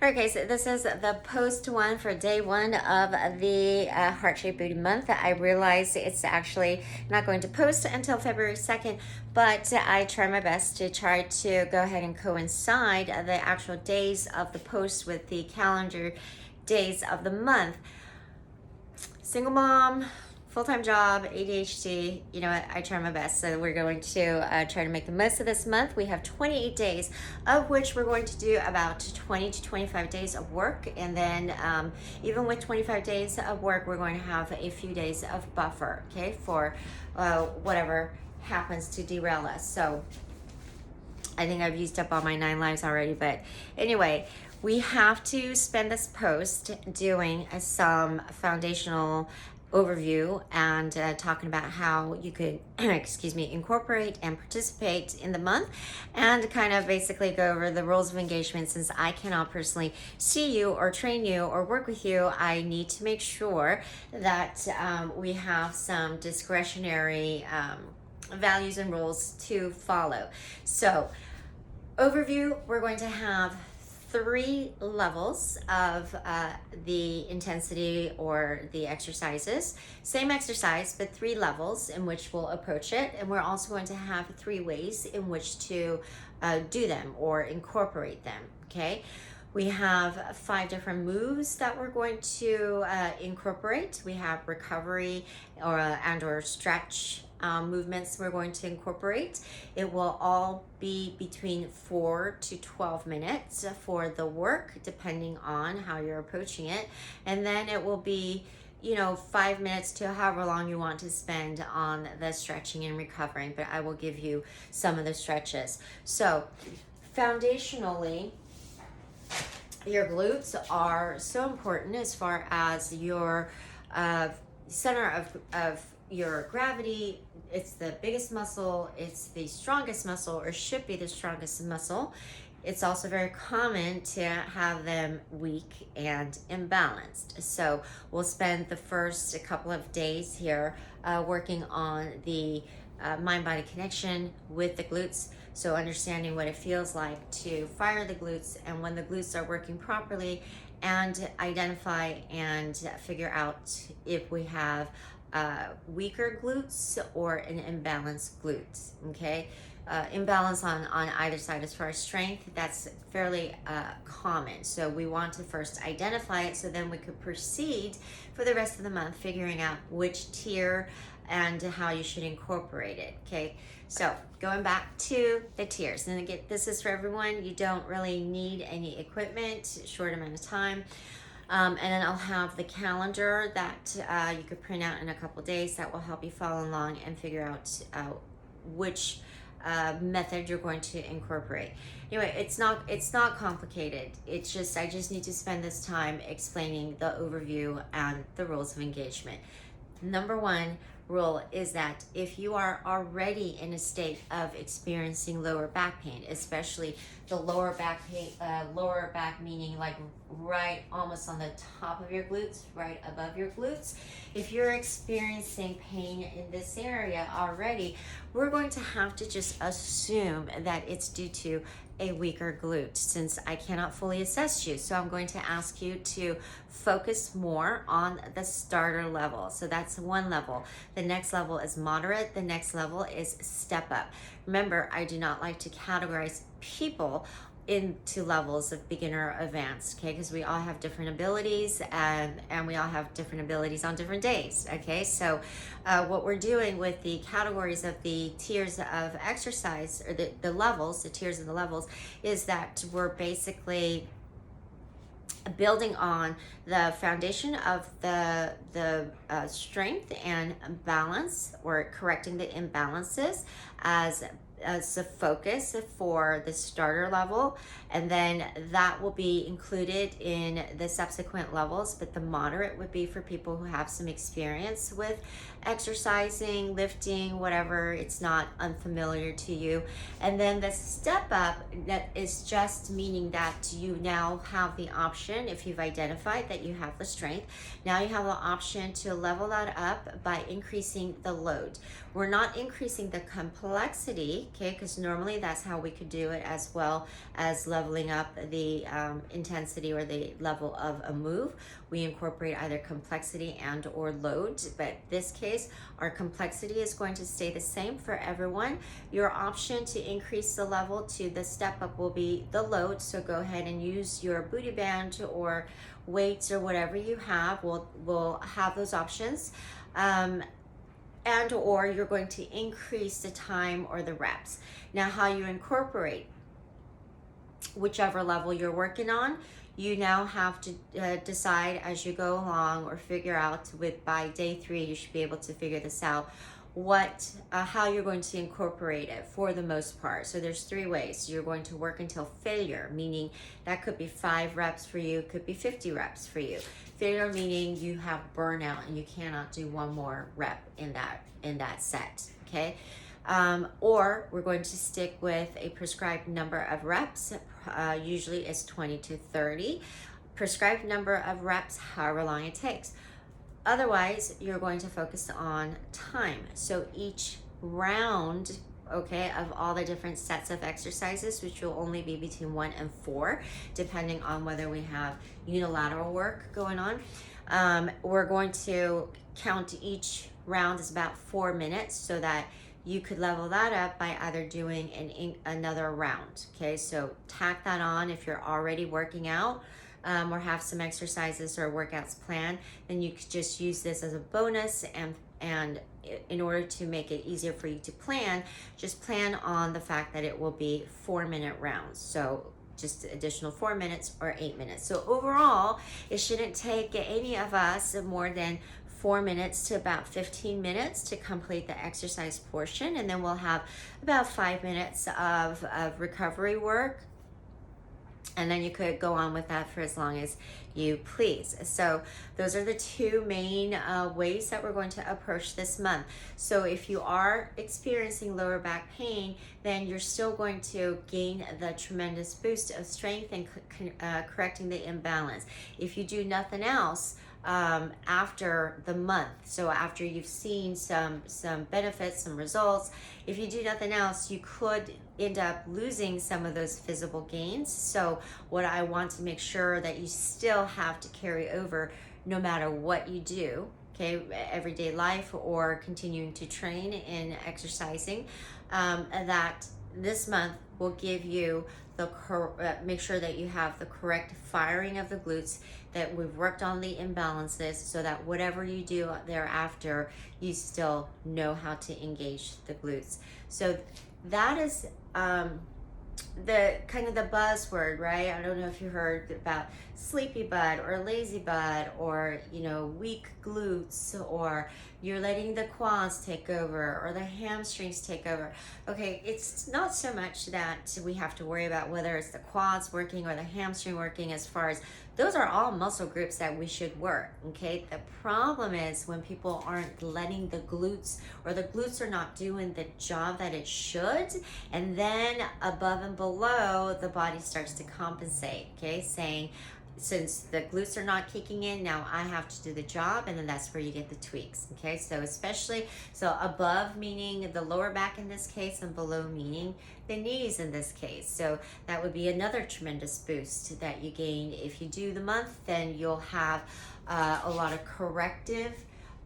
Okay, so this is the post one for day one of the Heart Shaped Booty Month. I realize it's actually not going to post until February 2nd, but I try my best to try to go ahead and coincide the actual days of the post with the calendar days of the month. Single mom, full-time job, ADHD, you know what, I try my best. So we're going to try to make the most of this month. We have 28 days, of which we're going to do about 20 to 25 days of work. And then even with 25 days of work, we're going to have a few days of buffer, okay, for whatever happens to derail us. So I think I've used up all my 9 lives already, but anyway, we have to spend this post doing some foundational overview and talking about how you could, excuse me, incorporate and participate in the month, and kind of basically go over the rules of engagement. Since I cannot personally see you or train you or work with you, I need to make sure that we have some discretionary values and rules to follow. So overview, we're going to have 3 levels of the intensity or the exercises. Same exercise, but 3 levels in which we'll approach it. And we're also going to have 3 ways in which to do them or incorporate them, okay? We have 5 different moves that we're going to incorporate. We have recovery or stretch movements we're going to incorporate. It will all be between 4 to 12 minutes for the work, depending on how you're approaching it. And then it will be 5 minutes to however long you want to spend on the stretching and recovering, but I will give you some of the stretches. So foundationally, your glutes are so important as far as your center of your gravity. It's the biggest muscle, it's the strongest muscle, or should be the strongest muscle. It's also very common to have them weak and imbalanced. So we'll spend the first couple of days here working on the mind-body connection with the glutes. So understanding what it feels like to fire the glutes and when the glutes are working properly, and identify and figure out if we have weaker glutes or an imbalanced glute, okay? Imbalance on either side as far as strength, that's fairly common. So we want to first identify it so then we could proceed for the rest of the month figuring out which tier and how you should incorporate it, okay? So going back to the tiers, and again, this is for everyone. You don't really need any equipment, short amount of time. And then I'll have the calendar that you could print out in a couple days that will help you follow along and figure out which method you're going to incorporate. Anyway, it's not complicated. It's just I just need to spend this time explaining the overview and the rules of engagement. Number 1 rule is that if you are already in a state of experiencing lower back pain, especially the lower back pain, lower back meaning like right almost on the top of your glutes, right above your glutes. If you're experiencing pain in this area already, we're going to have to just assume that it's due to a weaker glute, since I cannot fully assess you. So I'm going to ask you to focus more on the starter level. So that's 1 level. The next level is moderate. The next level is step up. Remember, I do not like to categorize people into levels of beginner or advanced, okay, because we all have different abilities, and we all have different abilities on different days, okay? So what we're doing with the categories of the tiers of exercise, or the levels, the tiers of the levels, is that we're basically building on the foundation of the strength and balance, or correcting the imbalances as the focus for the starter level, and then that will be included in the subsequent levels. But the moderate would be for people who have some experience with exercising, lifting, whatever, it's not unfamiliar to you. And then the step up, that is just meaning that you now have the option, if you've identified that you have the strength, now you have the option to level that up by increasing the load. We're not increasing the complexity, okay, because normally that's how we could do it, as well as leveling up the intensity or the level of a move. We incorporate either complexity and or load, but this case our complexity is going to stay the same for everyone. Your option to increase the level to the step up will be the load, so go ahead and use your booty band or weights or whatever you have. We'll have those options. And or you're going to increase the time or the reps. Now, how you incorporate whichever level you're working on, you now have to decide as you go along, or figure out by day 3, you should be able to figure this out, how you're going to incorporate it for the most part. So there's 3 ways. You're going to work until failure, meaning that could be 5 reps for you, could be 50 reps for you. Failure meaning you have burnout and you cannot do one more rep in that set, okay? Or we're going to stick with a prescribed number of reps. Usually it's 20 to 30. Prescribed number of reps, however long it takes. Otherwise, you're going to focus on time. So each round, okay, of all the different sets of exercises, which will only be between 1 and 4, depending on whether we have unilateral work going on. We're going to count each round as about 4 minutes, so that you could level that up by either doing another round. Okay, so tack that on if you're already working out, or have some exercises or workouts planned. Then you could just use this as a bonus, and in order to make it easier for you to plan, just plan on the fact that it will be 4-minute rounds. So just additional 4 minutes or 8 minutes. So overall, it shouldn't take any of us more than 4 minutes to about 15 minutes to complete the exercise portion, and then we'll have about 5 minutes of recovery work, and then you could go on with that for as long as you please. So those are the 2 main ways that we're going to approach this month. So if you are experiencing lower back pain, then you're still going to gain the tremendous boost of strength and correcting the imbalance. If you do nothing else, after the month, so after you've seen some benefits, some results, if you do nothing else, you could end up losing some of those visible gains. So what I want to make sure that you still have to carry over, no matter what you do, okay, everyday life or continuing to train in exercising, that this month will give you make sure that you have the correct firing of the glutes, that we've worked on the imbalances, so that whatever you do thereafter, you still know how to engage the glutes. So that is the kind of the buzzword, right? I don't know if you heard about sleepy butt or lazy butt, or weak glutes, or you're letting the quads take over or the hamstrings take over. Okay, it's not so much that we have to worry about whether it's the quads working or the hamstring working, as far as those are all muscle groups that we should work. Okay, the problem is when people aren't letting the glutes, or the glutes are not doing the job that it should, and then above and below the body starts to compensate, okay, saying, since the glutes are not kicking in, now I have to do the job, and then that's where you get the tweaks. Okay, so above meaning the lower back in this case, and below meaning the knees in this case. So that would be another tremendous boost that you gain. If you do the month, then you'll have a lot of corrective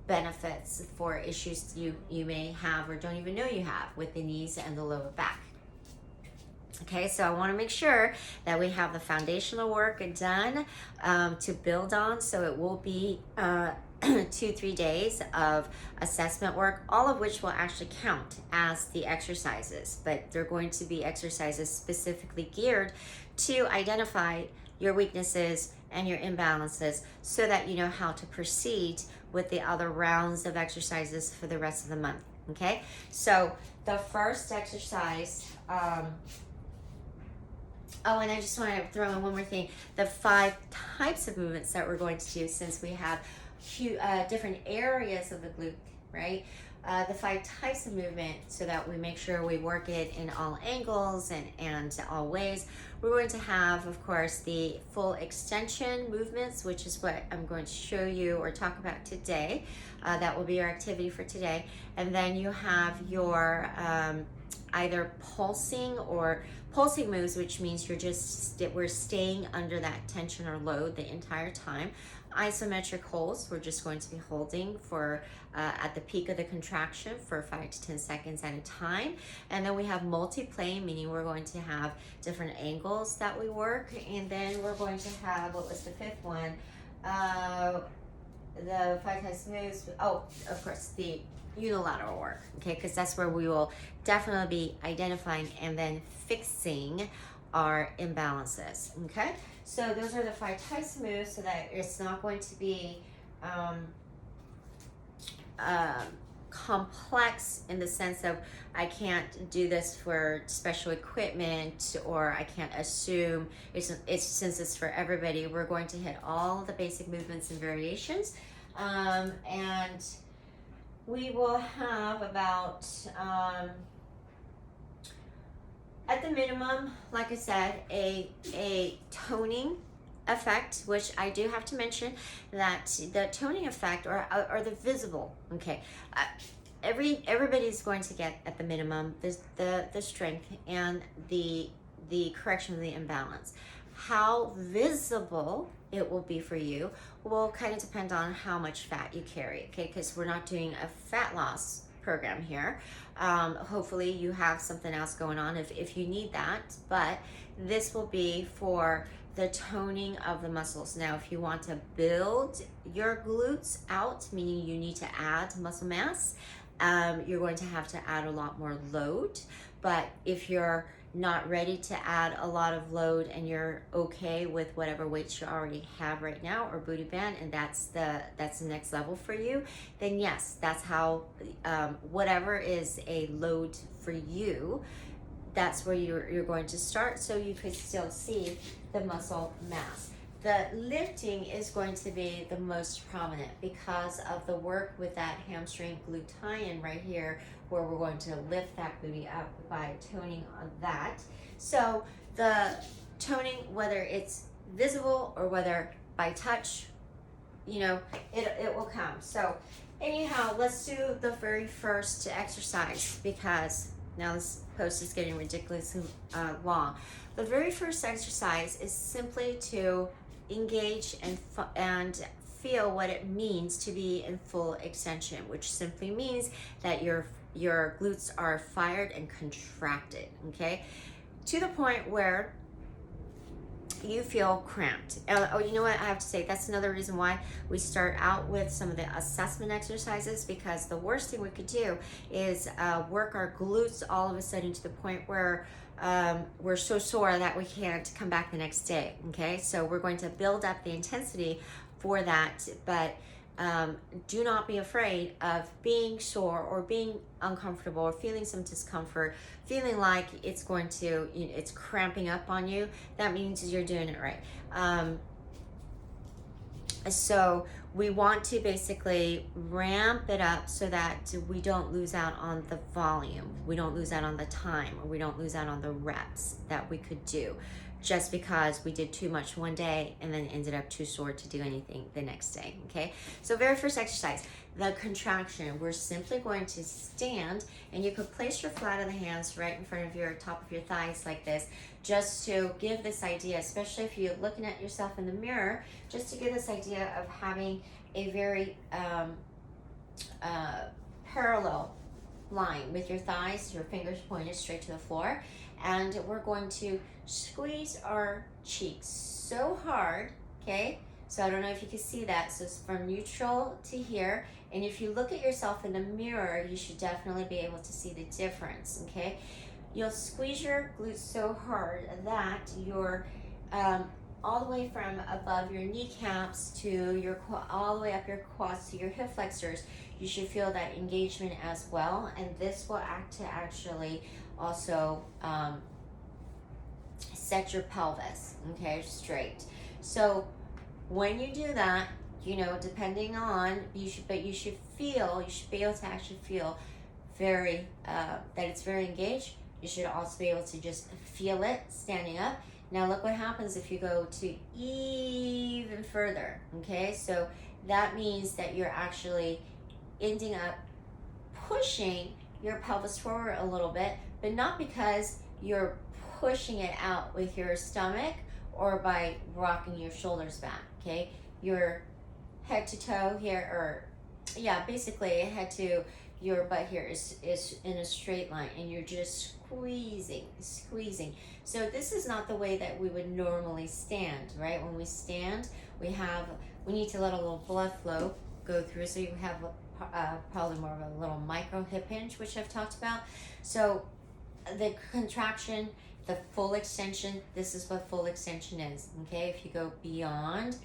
benefits for issues you may have or don't even know you have with the knees and the lower back. Okay, so I want to make sure that we have the foundational work done to build on. So it will be 2-3 days of assessment work, all of which will actually count as the exercises, but they're going to be exercises specifically geared to identify your weaknesses and your imbalances, so that you know how to proceed with the other rounds of exercises for the rest of the month. Okay, so the first exercise, oh, and I just want to throw in one more thing. The 5 types of movements that we're going to do, since we have different areas of the glute, right? The 5 types of movement, so that we make sure we work it in all angles and all ways. We're going to have, of course, the full extension movements, which is what I'm going to show you or talk about today. That will be our activity for today. And then you have your either pulsing moves, which means we're staying under that tension or load the entire time. Isometric holds, we're just going to be holding for at the peak of the contraction for 5 to 10 seconds at a time. And then we have multi-plane, meaning we're going to have different angles that we work. And then we're going to have, what was the fifth one? The 5 times moves. Oh, of course, the unilateral work, okay, because that's where we will definitely be identifying and then fixing our imbalances. Okay, so those are the 5 types of moves, so that it's not going to be complex in the sense of I can't do this for special equipment, or I can't assume it's since it's for everybody. We're going to hit all the basic movements and variations, and we will have about at the minimum, like I said, a toning effect, which I do have to mention that the toning effect or the visible, okay, everybody's going to get at the minimum the strength and the correction of the imbalance. How visible it will be for you will kind of depend on how much fat you carry, okay, because we're not doing a fat loss program here. Hopefully you have something else going on if you need that, but this will be for the toning of the muscles. Now, if you want to build your glutes out, meaning you need to add muscle mass, you're going to have to add a lot more load. But if you're not ready to add a lot of load and you're okay with whatever weights you already have right now or booty band, and that's the next level for you, then yes, that's how whatever is a load for you, that's where you're going to start, so you could still see the muscle mass. The lifting is going to be the most prominent because of the work with that hamstring gluteus right here, where we're going to lift that booty up by toning on that. So the toning, whether it's visible or whether by touch, you know, it will come. So anyhow, let's do the very first exercise, because now this post is getting ridiculously long. The very first exercise is simply to engage and feel what it means to be in full extension, which simply means that your glutes are fired and contracted, okay, to the point where you feel cramped. Oh, you know what, I have to say, that's another reason why we start out with some of the assessment exercises, because the worst thing we could do is work our glutes all of a sudden to the point where we're so sore that we can't come back the next day, okay? So we're going to build up the intensity for that, but do not be afraid of being sore or being uncomfortable or feeling some discomfort, feeling like it's going to, it's cramping up on you. That means you're doing it right. So we want to basically ramp it up so that we don't lose out on the volume, we don't lose out on the time, or we don't lose out on the reps that we could do just because we did too much one day and then ended up too sore to do anything the next day, okay? So very first exercise, the contraction. We're simply going to stand, and you could place your flat of the hands right in front of your top of your thighs like this, just to give this idea, especially if you're looking at yourself in the mirror, just to give this idea of having a very parallel line with your thighs, your fingers pointed straight to the floor. And we're going to squeeze our cheeks so hard, okay? So I don't know if you can see that. So it's from neutral to here. And if you look at yourself in the mirror, you should definitely be able to see the difference, okay? You'll squeeze your glutes so hard that you're all the way from above your kneecaps to your all the way up your quads to your hip flexors. You should feel that engagement as well, and this will act to actually also set your pelvis, okay, straight. So when you do that, you know, depending on, you should be able to actually feel very that it's very engaged. You should also be able to just feel it standing up. Now look what happens if you go to even further, okay? So that means that you're actually ending up pushing your pelvis forward a little bit, but not because you're pushing it out with your stomach or by rocking your shoulders back, okay? Your head to toe here, or yeah, basically head to your butt here is in a straight line, and you're just squeezing. So this is not the way that we would normally stand, right? When we stand, we need to let a little blood flow go through, so you have probably more of a little micro hip hinge, which I've talked about. So the contraction, the full extension, this is what full extension is, okay? If you go beyond,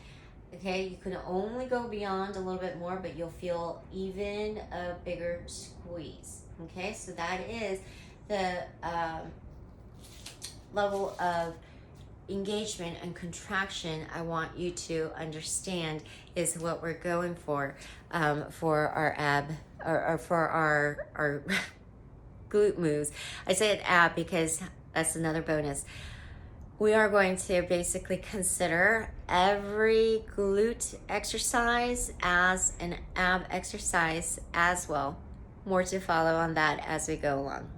okay, you can only go beyond a little bit more, but you'll feel even a bigger squeeze, okay? So that is the level of engagement and contraction I want you to understand is what we're going for our ab, or for our glute moves. I say ab because that's another bonus. We are going to basically consider every glute exercise as an ab exercise as well. More to follow on that as we go along.